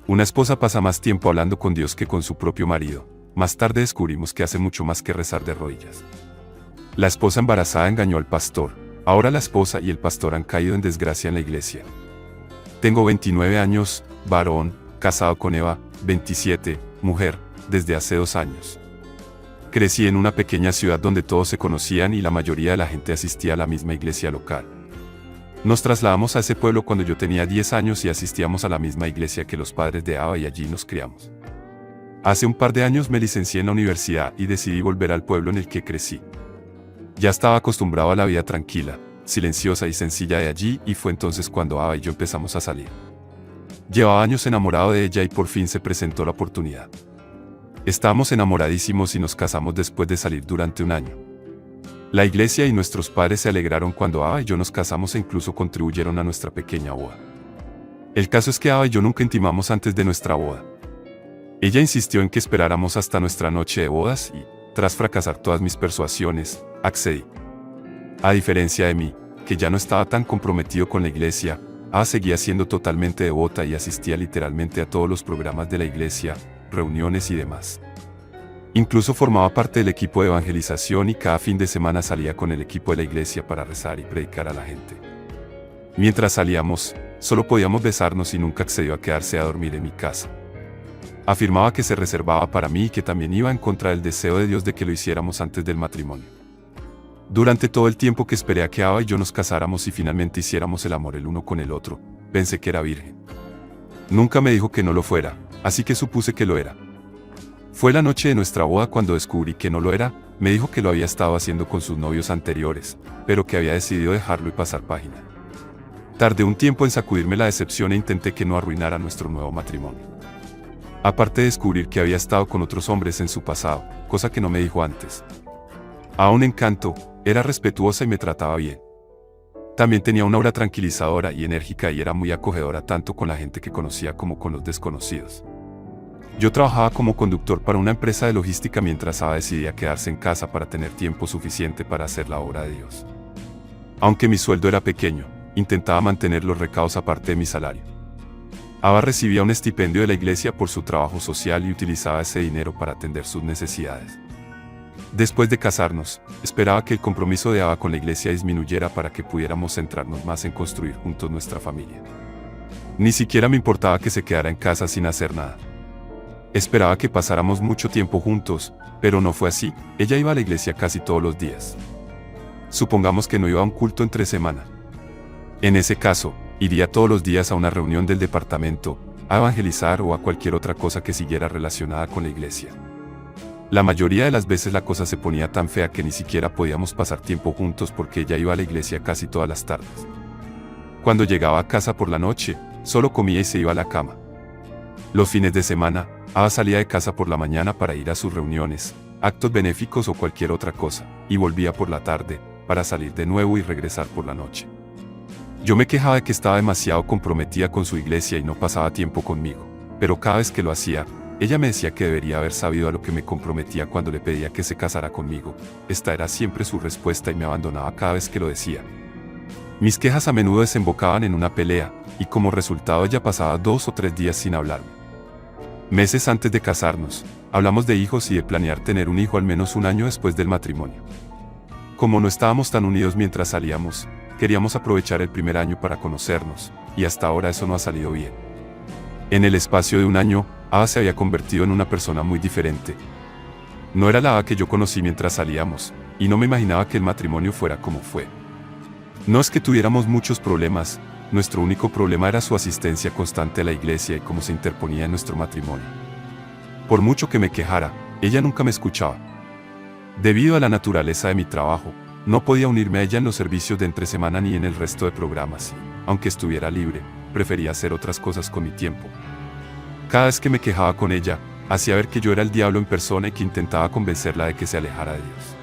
Una esposa pasa más tiempo hablando con Dios que con su propio marido. Más tarde descubrimos que hace mucho más que rezar de rodillas. La esposa embarazada engañó al pastor. Ahora la esposa y el pastor han caído en desgracia en la iglesia. Tengo 29 años, varón, casado con Eva, 27, mujer, desde hace 2 años. Crecí en una pequeña ciudad donde todos se conocían y la mayoría de la gente asistía a la misma iglesia local. Nos trasladamos a ese pueblo cuando yo tenía 10 años y asistíamos a la misma iglesia que los padres de Ava y allí nos criamos. Hace un par de años me licencié en la universidad y decidí volver al pueblo en el que crecí. Ya estaba acostumbrado a la vida tranquila, silenciosa y sencilla de allí y fue entonces cuando Ava y yo empezamos a salir. Llevaba años enamorado de ella y por fin se presentó la oportunidad. Estábamos enamoradísimos y nos casamos después de salir durante 1 año. La iglesia y nuestros padres se alegraron cuando Ava y yo nos casamos e incluso contribuyeron a nuestra pequeña boda. El caso es que Ava y yo nunca intimamos antes de nuestra boda. Ella insistió en que esperáramos hasta nuestra noche de bodas y, tras fracasar todas mis persuasiones, accedí. A diferencia de mí, que ya no estaba tan comprometido con la iglesia, Ava seguía siendo totalmente devota y asistía literalmente a todos los programas de la iglesia, reuniones y demás. Incluso formaba parte del equipo de evangelización y cada fin de semana salía con el equipo de la iglesia para rezar y predicar a la gente. Mientras salíamos, solo podíamos besarnos y nunca accedió a quedarse a dormir en mi casa. Afirmaba que se reservaba para mí y que también iba en contra del deseo de Dios de que lo hiciéramos antes del matrimonio. Durante todo el tiempo que esperé a que Ava y yo nos casáramos y finalmente hiciéramos el amor el uno con el otro, pensé que era virgen. Nunca me dijo que no lo fuera, así que supuse que lo era. Fue la noche de nuestra boda cuando descubrí que no lo era. Me dijo que lo había estado haciendo con sus novios anteriores, pero que había decidido dejarlo y pasar página. Tardé un tiempo en sacudirme la decepción e intenté que no arruinara nuestro nuevo matrimonio. Aparte de descubrir que había estado con otros hombres en su pasado, cosa que no me dijo antes. A un encanto, era respetuosa y me trataba bien. También tenía una aura tranquilizadora y enérgica y era muy acogedora tanto con la gente que conocía como con los desconocidos. Yo trabajaba como conductor para una empresa de logística mientras Ava decidía quedarse en casa para tener tiempo suficiente para hacer la obra de Dios. Aunque mi sueldo era pequeño, intentaba mantener los recados aparte de mi salario. Ava recibía un estipendio de la iglesia por su trabajo social y utilizaba ese dinero para atender sus necesidades. Después de casarnos, esperaba que el compromiso de Ava con la iglesia disminuyera para que pudiéramos centrarnos más en construir juntos nuestra familia. Ni siquiera me importaba que se quedara en casa sin hacer nada. Esperaba que pasáramos mucho tiempo juntos, pero no fue así. Ella iba a la iglesia casi todos los días. Supongamos que no iba a un culto entre semana. En ese caso, iría todos los días a una reunión del departamento, a evangelizar o a cualquier otra cosa que siguiera relacionada con la iglesia. La mayoría de las veces la cosa se ponía tan fea que ni siquiera podíamos pasar tiempo juntos porque ella iba a la iglesia casi todas las tardes. Cuando llegaba a casa por la noche, solo comía y se iba a la cama. Los fines de semana, Ava salía de casa por la mañana para ir a sus reuniones, actos benéficos o cualquier otra cosa, y volvía por la tarde, para salir de nuevo y regresar por la noche. Yo me quejaba de que estaba demasiado comprometida con su iglesia y no pasaba tiempo conmigo, pero cada vez que lo hacía, ella me decía que debería haber sabido a lo que me comprometía cuando le pedía que se casara conmigo. Esta era siempre su respuesta y me abandonaba cada vez que lo decía. Mis quejas a menudo desembocaban en una pelea, y como resultado ella pasaba 2 o 3 días sin hablarme. Meses antes de casarnos, hablamos de hijos y de planear tener un hijo al menos 1 año después del matrimonio. Como no estábamos tan unidos mientras salíamos, queríamos aprovechar el primer año para conocernos, y hasta ahora eso no ha salido bien. En el espacio de 1 año, Ava se había convertido en una persona muy diferente. No era la Ava que yo conocí mientras salíamos, y no me imaginaba que el matrimonio fuera como fue. No es que tuviéramos muchos problemas. Nuestro único problema era su asistencia constante a la iglesia y cómo se interponía en nuestro matrimonio. Por mucho que me quejara, ella nunca me escuchaba. Debido a la naturaleza de mi trabajo, no podía unirme a ella en los servicios de entre semana ni en el resto de programas y, aunque estuviera libre, prefería hacer otras cosas con mi tiempo. Cada vez que me quejaba con ella, hacía ver que yo era el diablo en persona y que intentaba convencerla de que se alejara de Dios.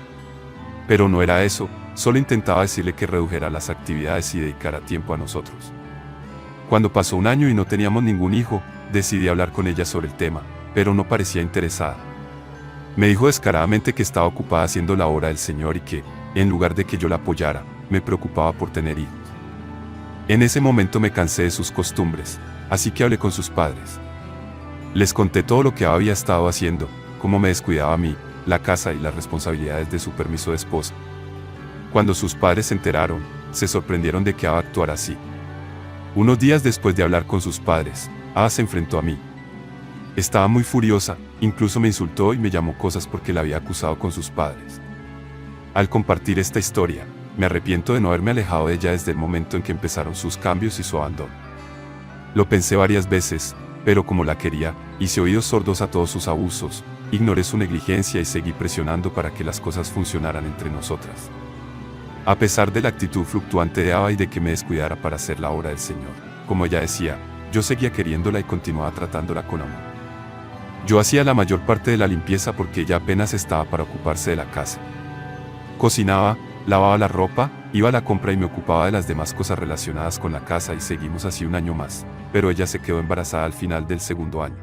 Pero no era eso. Solo intentaba decirle que redujera las actividades y dedicara tiempo a nosotros. Cuando pasó 1 año y no teníamos ningún hijo, decidí hablar con ella sobre el tema, pero no parecía interesada. Me dijo descaradamente que estaba ocupada haciendo la obra del Señor y que, en lugar de que yo la apoyara, me preocupaba por tener hijos. En ese momento me cansé de sus costumbres, así que hablé con sus padres. Les conté todo lo que había estado haciendo, cómo me descuidaba a mí, la casa y las responsabilidades de su permiso de esposa. Cuando sus padres se enteraron, se sorprendieron de que Ava actuara así. Unos días después de hablar con sus padres, Ava se enfrentó a mí. Estaba muy furiosa, incluso me insultó y me llamó cosas porque la había acusado con sus padres. Al compartir esta historia, me arrepiento de no haberme alejado de ella desde el momento en que empezaron sus cambios y su abandono. Lo pensé varias veces, pero como la quería, hice oídos sordos a todos sus abusos, ignoré su negligencia y seguí presionando para que las cosas funcionaran entre nosotras. A pesar de la actitud fluctuante de Ava y de que me descuidara para hacer la obra del Señor, como ella decía, yo seguía queriéndola y continuaba tratándola con amor. Yo hacía la mayor parte de la limpieza porque ella apenas estaba para ocuparse de la casa. Cocinaba, lavaba la ropa, iba a la compra y me ocupaba de las demás cosas relacionadas con la casa y seguimos así un año más, pero ella se quedó embarazada al final del segundo año.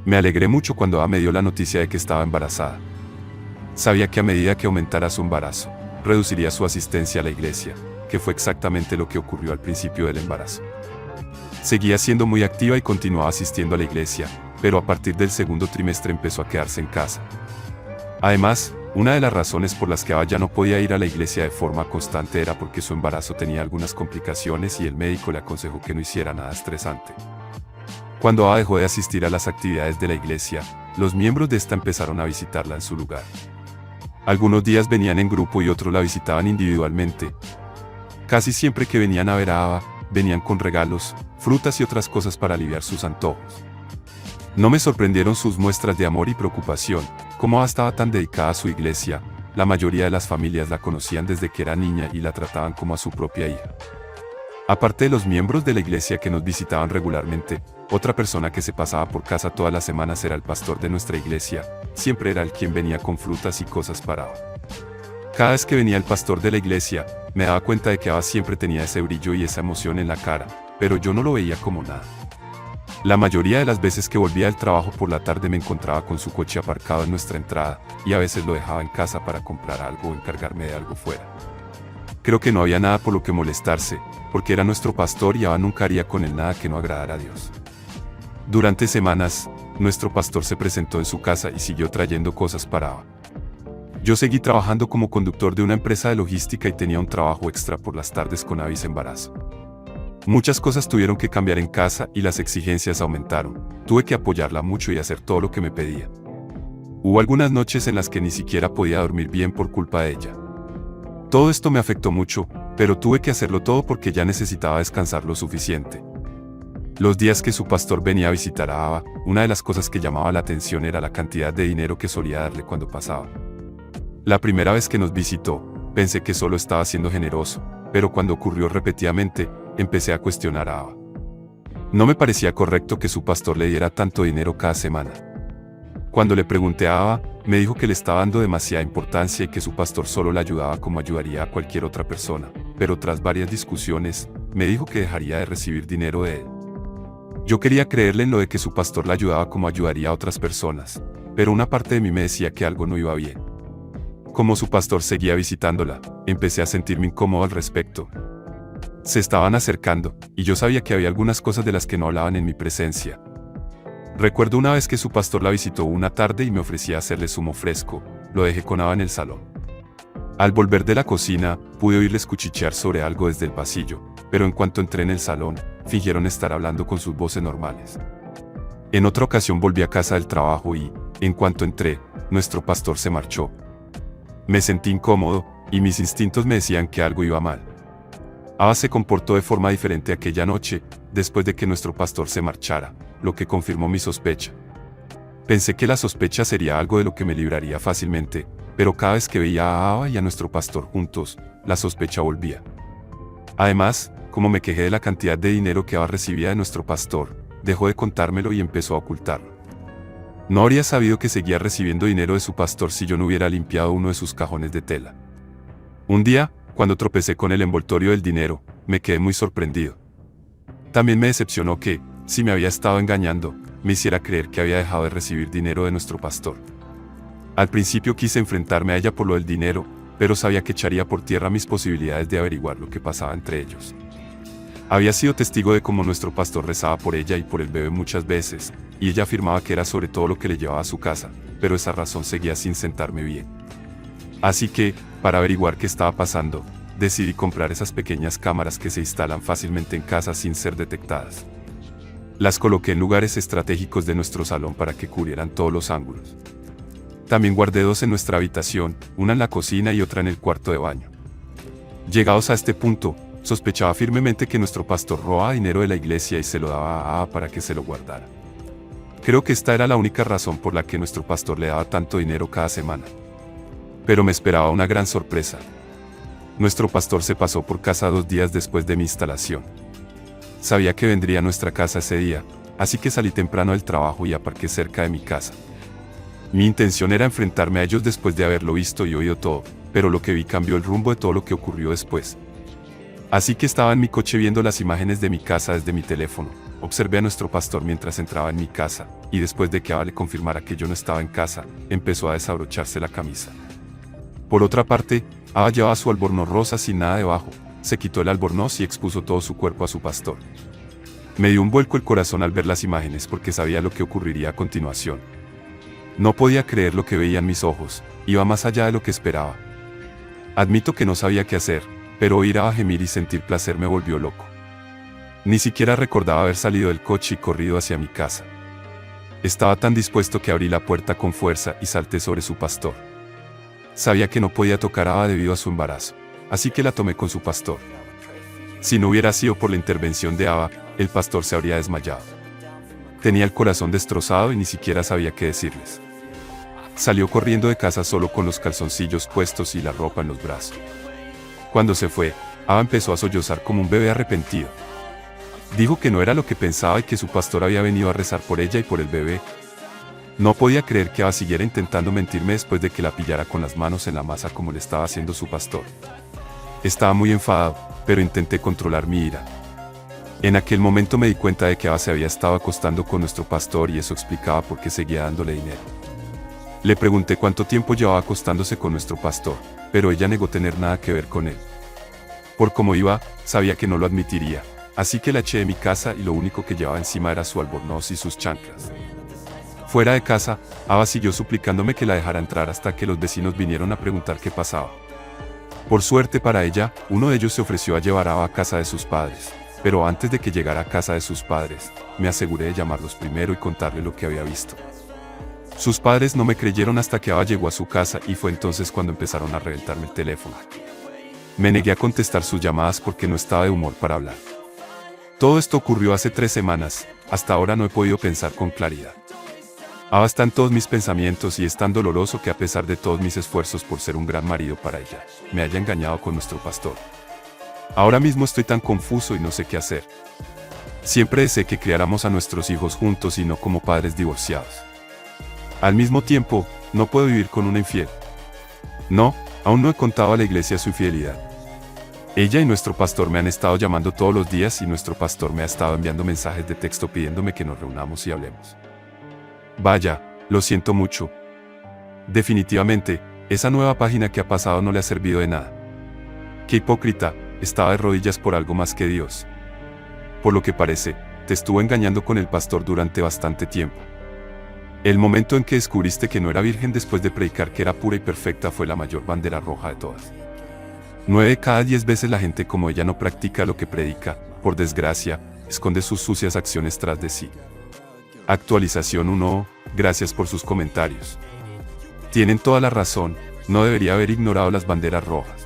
Me alegré mucho cuando Ava me dio la noticia de que estaba embarazada. Sabía que a medida que aumentara su embarazo, reduciría su asistencia a la iglesia, que fue exactamente lo que ocurrió al principio del embarazo. Seguía siendo muy activa y continuaba asistiendo a la iglesia, pero a partir del segundo trimestre empezó a quedarse en casa. Además, una de las razones por las que Ava ya no podía ir a la iglesia de forma constante era porque su embarazo tenía algunas complicaciones y el médico le aconsejó que no hiciera nada estresante. Cuando Ava dejó de asistir a las actividades de la iglesia, los miembros de esta empezaron a visitarla en su lugar. Algunos días venían en grupo y otros la visitaban individualmente. Casi siempre que venían a ver a Ava, venían con regalos, frutas y otras cosas para aliviar sus antojos. No me sorprendieron sus muestras de amor y preocupación, como Ava estaba tan dedicada a su iglesia, la mayoría de las familias la conocían desde que era niña y la trataban como a su propia hija. Aparte de los miembros de la iglesia que nos visitaban regularmente, otra persona que se pasaba por casa todas las semanas era el pastor de nuestra iglesia, siempre era el quien venía con frutas y cosas para Ava. Cada vez que venía el pastor de la iglesia, me daba cuenta de que Ava siempre tenía ese brillo y esa emoción en la cara, pero yo no lo veía como nada. La mayoría de las veces que volvía del trabajo por la tarde me encontraba con su coche aparcado en nuestra entrada, y a veces lo dejaba en casa para comprar algo o encargarme de algo fuera. Creo que no había nada por lo que molestarse, porque era nuestro pastor y Ava nunca haría con él nada que no agradara a Dios. Durante semanas, nuestro pastor se presentó en su casa y siguió trayendo cosas para Ava. Yo seguí trabajando como conductor de una empresa de logística y tenía un trabajo extra por las tardes con Ava y su embarazo. Muchas cosas tuvieron que cambiar en casa y las exigencias aumentaron. Tuve que apoyarla mucho y hacer todo lo que me pedía. Hubo algunas noches en las que ni siquiera podía dormir bien por culpa de ella. Todo esto me afectó mucho, pero tuve que hacerlo todo porque ya necesitaba descansar lo suficiente. Los días que su pastor venía a visitar a Ava, una de las cosas que llamaba la atención era la cantidad de dinero que solía darle cuando pasaba. La primera vez que nos visitó, pensé que solo estaba siendo generoso, pero cuando ocurrió repetidamente, empecé a cuestionar a Ava. No me parecía correcto que su pastor le diera tanto dinero cada semana. Cuando le pregunté a Ava, me dijo que le estaba dando demasiada importancia y que su pastor solo la ayudaba como ayudaría a cualquier otra persona, pero tras varias discusiones, me dijo que dejaría de recibir dinero de él. Yo quería creerle en lo de que su pastor la ayudaba como ayudaría a otras personas, pero una parte de mí me decía que algo no iba bien. Como su pastor seguía visitándola, empecé a sentirme incómodo al respecto. Se estaban acercando, y yo sabía que había algunas cosas de las que no hablaban en mi presencia. Recuerdo una vez que su pastor la visitó una tarde y me ofrecía hacerle zumo fresco, lo dejé con Ava en el salón. Al volver de la cocina, pude oírles cuchichear sobre algo desde el pasillo, pero en cuanto entré en el salón, fingieron estar hablando con sus voces normales. En otra ocasión volví a casa del trabajo y, en cuanto entré, nuestro pastor se marchó. Me sentí incómodo, y mis instintos me decían que algo iba mal. Ava se comportó de forma diferente aquella noche, después de que nuestro pastor se marchara, lo que confirmó mi sospecha. Pensé que la sospecha sería algo de lo que me libraría fácilmente, pero cada vez que veía a Ava y a nuestro pastor juntos, la sospecha volvía. Además, como me quejé de la cantidad de dinero que Ava recibía de nuestro pastor, dejó de contármelo y empezó a ocultarlo. No habría sabido que seguía recibiendo dinero de su pastor si yo no hubiera limpiado uno de sus cajones de tela. Un día, cuando tropecé con el envoltorio del dinero, me quedé muy sorprendido. También me decepcionó que, si me había estado engañando, me hiciera creer que había dejado de recibir dinero de nuestro pastor. Al principio quise enfrentarme a ella por lo del dinero, pero sabía que echaría por tierra mis posibilidades de averiguar lo que pasaba entre ellos. Había sido testigo de cómo nuestro pastor rezaba por ella y por el bebé muchas veces, y ella afirmaba que era sobre todo lo que le llevaba a su casa, pero esa razón seguía sin sentarme bien. Así que, para averiguar qué estaba pasando, decidí comprar esas pequeñas cámaras que se instalan fácilmente en casa sin ser detectadas. Las coloqué en lugares estratégicos de nuestro salón para que cubrieran todos los ángulos. También guardé 2 en nuestra habitación, una en la cocina y otra en el cuarto de baño. Llegados a este punto, sospechaba firmemente que nuestro pastor robaba dinero de la iglesia y se lo daba a Ava para que se lo guardara. Creo que esta era la única razón por la que nuestro pastor le daba tanto dinero cada semana. Pero me esperaba una gran sorpresa. Nuestro pastor se pasó por casa 2 días después de mi instalación. Sabía que vendría a nuestra casa ese día, así que salí temprano del trabajo y aparqué cerca de mi casa. Mi intención era enfrentarme a ellos después de haberlo visto y oído todo, pero lo que vi cambió el rumbo de todo lo que ocurrió después. Así que estaba en mi coche viendo las imágenes de mi casa desde mi teléfono. Observé a nuestro pastor mientras entraba en mi casa, y después de que Ava le confirmara que yo no estaba en casa, empezó a desabrocharse la camisa. Por otra parte, Ava llevaba su albornoz rosa sin nada debajo, se quitó el albornoz y expuso todo su cuerpo a su pastor. Me dio un vuelco el corazón al ver las imágenes porque sabía lo que ocurriría a continuación. No podía creer lo que veía en mis ojos, iba más allá de lo que esperaba. Admito que no sabía qué hacer, pero oír a Ava gemir y sentir placer me volvió loco. Ni siquiera recordaba haber salido del coche y corrido hacia mi casa. Estaba tan dispuesto que abrí la puerta con fuerza y salté sobre su pastor. Sabía que no podía tocar a Ava debido a su embarazo, así que la tomé con su pastor. Si no hubiera sido por la intervención de Ava, el pastor se habría desmayado. Tenía el corazón destrozado y ni siquiera sabía qué decirles. Salió corriendo de casa solo con los calzoncillos puestos y la ropa en los brazos. Cuando se fue, Ava empezó a sollozar como un bebé arrepentido. Dijo que no era lo que pensaba y que su pastor había venido a rezar por ella y por el bebé. No podía creer que Ava siguiera intentando mentirme después de que la pillara con las manos en la masa como le estaba haciendo su pastor. Estaba muy enfadado, pero intenté controlar mi ira. En aquel momento me di cuenta de que Ava se había estado acostando con nuestro pastor y eso explicaba por qué seguía dándole dinero. Le pregunté cuánto tiempo llevaba acostándose con nuestro pastor, pero ella negó tener nada que ver con él. Por cómo iba, sabía que no lo admitiría, así que la eché de mi casa y lo único que llevaba encima era su albornoz y sus chanclas. Fuera de casa, Ava siguió suplicándome que la dejara entrar hasta que los vecinos vinieron a preguntar qué pasaba. Por suerte para ella, uno de ellos se ofreció a llevar a Ava a casa de sus padres, pero antes de que llegara a casa de sus padres, me aseguré de llamarlos primero y contarle lo que había visto. Sus padres no me creyeron hasta que Ava llegó a su casa y fue entonces cuando empezaron a reventarme el teléfono. Me negué a contestar sus llamadas porque no estaba de humor para hablar. Todo esto ocurrió hace 3 semanas, hasta ahora no he podido pensar con claridad. Ava está en todos mis pensamientos y es tan doloroso que a pesar de todos mis esfuerzos por ser un gran marido para ella, me haya engañado con nuestro pastor. Ahora mismo estoy tan confuso y no sé qué hacer. Siempre deseé que criáramos a nuestros hijos juntos y no como padres divorciados. Al mismo tiempo, no puedo vivir con una infiel. No, aún no he contado a la iglesia su infidelidad. Ella y nuestro pastor me han estado llamando todos los días y nuestro pastor me ha estado enviando mensajes de texto pidiéndome que nos reunamos y hablemos. Vaya, lo siento mucho. Definitivamente, esa nueva página que ha pasado no le ha servido de nada. Qué hipócrita, estaba de rodillas por algo más que Dios. Por lo que parece, te estuvo engañando con el pastor durante bastante tiempo. El momento en que descubriste que no era virgen después de predicar que era pura y perfecta fue la mayor bandera roja de todas. 9 de cada 10 veces la gente como ella no practica lo que predica, por desgracia, esconde sus sucias acciones tras de sí. Actualización 1. Gracias por sus comentarios. Tienen toda la razón, no debería haber ignorado las banderas rojas.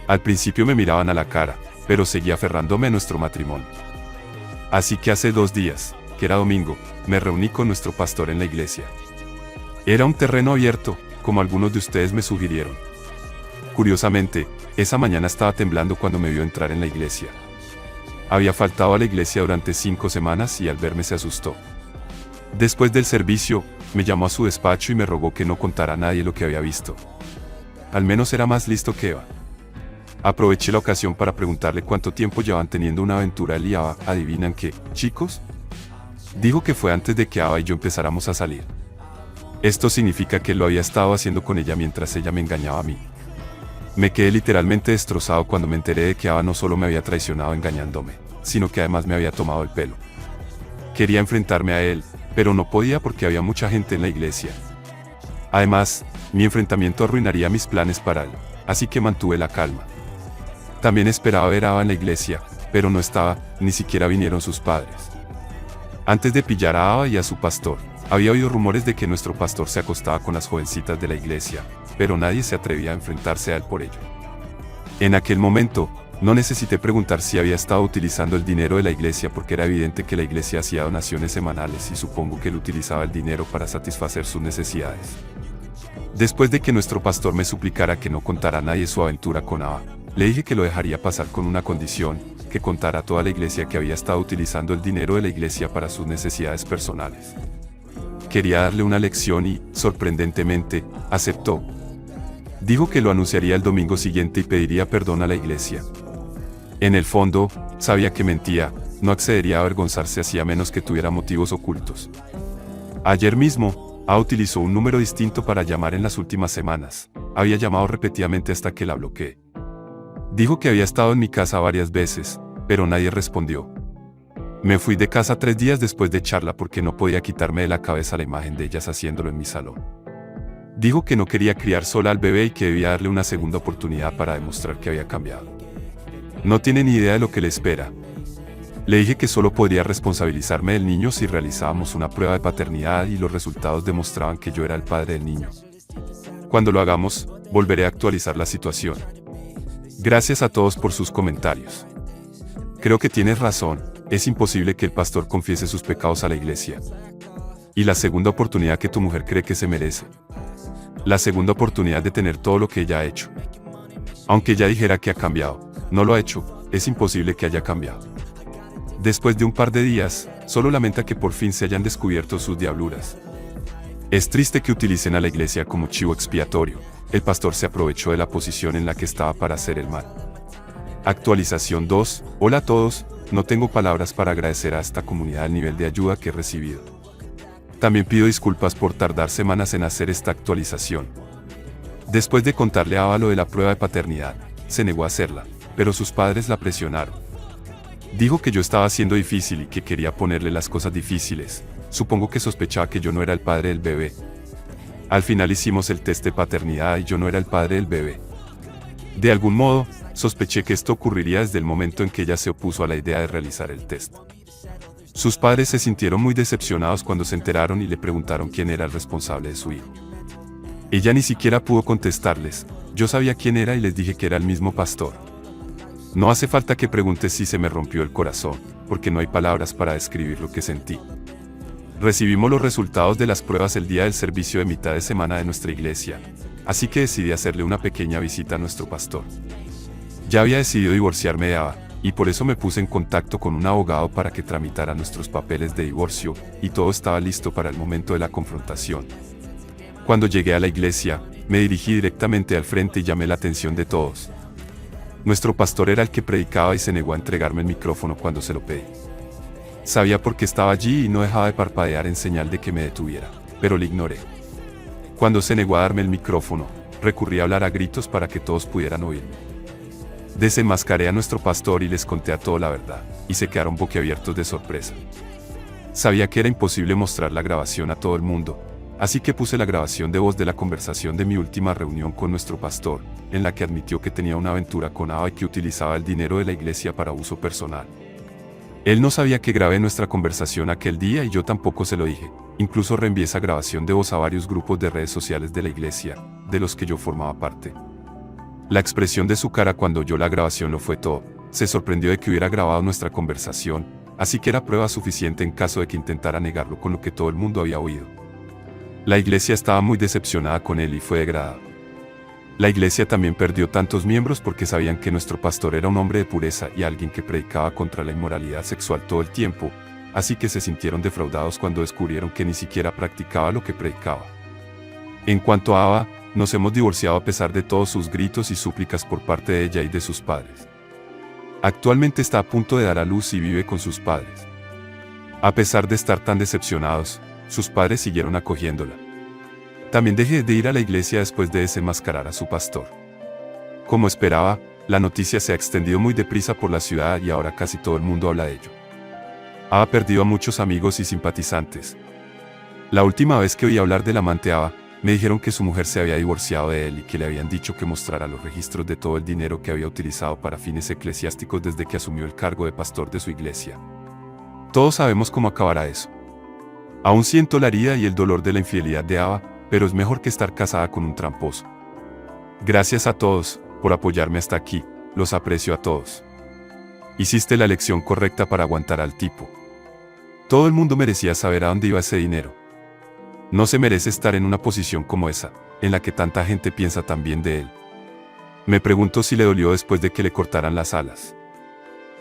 Al principio me miraban a la cara, pero seguía aferrándome a nuestro matrimonio. Así que hace 2 días, que era domingo, me reuní con nuestro pastor en la iglesia. Era un terreno abierto, como algunos de ustedes me sugirieron. Curiosamente, esa mañana estaba temblando cuando me vio entrar en la iglesia. Había faltado a la iglesia durante 5 semanas y al verme se asustó. Después del servicio, me llamó a su despacho y me rogó que no contara a nadie lo que había visto. Al menos era más listo que Eva. Aproveché la ocasión para preguntarle cuánto tiempo llevaban teniendo una aventura él y Ava. ¿Adivinan qué, chicos? Dijo que fue antes de que Ava y yo empezáramos a salir. Esto significa que lo había estado haciendo con ella mientras ella me engañaba a mí. Me quedé literalmente destrozado cuando me enteré de que Ava no solo me había traicionado engañándome, sino que además me había tomado el pelo. Quería enfrentarme a él, pero no podía porque había mucha gente en la iglesia. Además, mi enfrentamiento arruinaría mis planes para él, así que mantuve la calma. También esperaba ver a Ava en la iglesia, pero no estaba, ni siquiera vinieron sus padres. Antes de pillar a Ava y a su pastor, había oído rumores de que nuestro pastor se acostaba con las jovencitas de la iglesia, pero nadie se atrevía a enfrentarse a él por ello. En aquel momento, no necesité preguntar si había estado utilizando el dinero de la iglesia porque era evidente que la iglesia hacía donaciones semanales y supongo que él utilizaba el dinero para satisfacer sus necesidades. Después de que nuestro pastor me suplicara que no contara a nadie su aventura con Ava, le dije que lo dejaría pasar con una condición, que contara a toda la iglesia que había estado utilizando el dinero de la iglesia para sus necesidades personales. Quería darle una lección y, sorprendentemente, aceptó. Dijo que lo anunciaría el domingo siguiente y pediría perdón a la iglesia. En el fondo, sabía que mentía, no accedería a avergonzarse así a menos que tuviera motivos ocultos. Ayer mismo, A utilizó un número distinto para llamar en las últimas semanas. Había llamado repetidamente hasta que la bloqueé. Dijo que había estado en mi casa varias veces, pero nadie respondió. Me fui de casa 3 días después de charla porque no podía quitarme de la cabeza la imagen de ellas haciéndolo en mi salón. Dijo que no quería criar sola al bebé y que debía darle una segunda oportunidad para demostrar que había cambiado. No tiene ni idea de lo que le espera. Le dije que solo podría responsabilizarme del niño si realizábamos una prueba de paternidad y los resultados demostraban que yo era el padre del niño. Cuando lo hagamos, volveré a actualizar la situación. Gracias a todos por sus comentarios. Creo que tienes razón, es imposible que el pastor confiese sus pecados a la iglesia. Y la segunda oportunidad que tu mujer cree que se merece. La segunda oportunidad de tener todo lo que ella ha hecho. Aunque ella dijera que ha cambiado, no lo ha hecho, es imposible que haya cambiado. Después de un par de días, solo lamenta que por fin se hayan descubierto sus diabluras. Es triste que utilicen a la iglesia como chivo expiatorio. El pastor se aprovechó de la posición en la que estaba para hacer el mal. Actualización 2. Hola a todos, no tengo palabras para agradecer a esta comunidad el nivel de ayuda que he recibido. También pido disculpas por tardar semanas en hacer esta actualización. Después de contarle a Ava lo de la prueba de paternidad, se negó a hacerla, pero sus padres la presionaron. Dijo que yo estaba siendo difícil y que quería ponerle las cosas difíciles. Supongo que sospechaba que yo no era el padre del bebé. Al final hicimos el test de paternidad y yo no era el padre del bebé. De algún modo, sospeché que esto ocurriría desde el momento en que ella se opuso a la idea de realizar el test. Sus padres se sintieron muy decepcionados cuando se enteraron y le preguntaron quién era el responsable de su hijo. Ella ni siquiera pudo contestarles. Yo sabía quién era y les dije que era el mismo pastor. No hace falta que preguntes si se me rompió el corazón, porque no hay palabras para describir lo que sentí. Recibimos los resultados de las pruebas el día del servicio de mitad de semana de nuestra iglesia, así que decidí hacerle una pequeña visita a nuestro pastor. Ya había decidido divorciarme de Ava, y por eso me puse en contacto con un abogado para que tramitara nuestros papeles de divorcio, y todo estaba listo para el momento de la confrontación. Cuando llegué a la iglesia, me dirigí directamente al frente y llamé la atención de todos. Nuestro pastor era el que predicaba y se negó a entregarme el micrófono cuando se lo pedí. Sabía por qué estaba allí y no dejaba de parpadear en señal de que me detuviera, pero le ignoré. Cuando se negó a darme el micrófono, recurrí a hablar a gritos para que todos pudieran oírme. Desenmascaré a nuestro pastor y les conté a todos la verdad, y se quedaron boquiabiertos de sorpresa. Sabía que era imposible mostrar la grabación a todo el mundo, así que puse la grabación de voz de la conversación de mi última reunión con nuestro pastor, en la que admitió que tenía una aventura con Ava y que utilizaba el dinero de la iglesia para uso personal. Él no sabía que grabé nuestra conversación aquel día y yo tampoco se lo dije. Incluso reenvié esa grabación de voz a varios grupos de redes sociales de la iglesia, de los que yo formaba parte. La expresión de su cara cuando oyó la grabación lo fue todo. Se sorprendió de que hubiera grabado nuestra conversación, así que era prueba suficiente en caso de que intentara negarlo con lo que todo el mundo había oído. La iglesia estaba muy decepcionada con él y fue degradada. La iglesia también perdió tantos miembros porque sabían que nuestro pastor era un hombre de pureza y alguien que predicaba contra la inmoralidad sexual todo el tiempo, así que se sintieron defraudados cuando descubrieron que ni siquiera practicaba lo que predicaba. En cuanto a Ava, nos hemos divorciado a pesar de todos sus gritos y súplicas por parte de ella y de sus padres. Actualmente está a punto de dar a luz y vive con sus padres. A pesar de estar tan decepcionados, sus padres siguieron acogiéndola. También dejé de ir a la iglesia después de desenmascarar a su pastor. Como esperaba, la noticia se ha extendido muy deprisa por la ciudad y ahora casi todo el mundo habla de ello. Ava ha perdido a muchos amigos y simpatizantes. La última vez que oí hablar del amante Ava, me dijeron que su mujer se había divorciado de él y que le habían dicho que mostrara los registros de todo el dinero que había utilizado para fines eclesiásticos desde que asumió el cargo de pastor de su iglesia. Todos sabemos cómo acabará eso. Aún siento la herida y el dolor de la infidelidad de Ava, pero es mejor que estar casada con un tramposo. Gracias a todos por apoyarme hasta aquí, los aprecio a todos. Hiciste la elección correcta para aguantar al tipo. Todo el mundo merecía saber a dónde iba ese dinero. No se merece estar en una posición como esa, en la que tanta gente piensa tan bien de él. Me pregunto si le dolió después de que le cortaran las alas.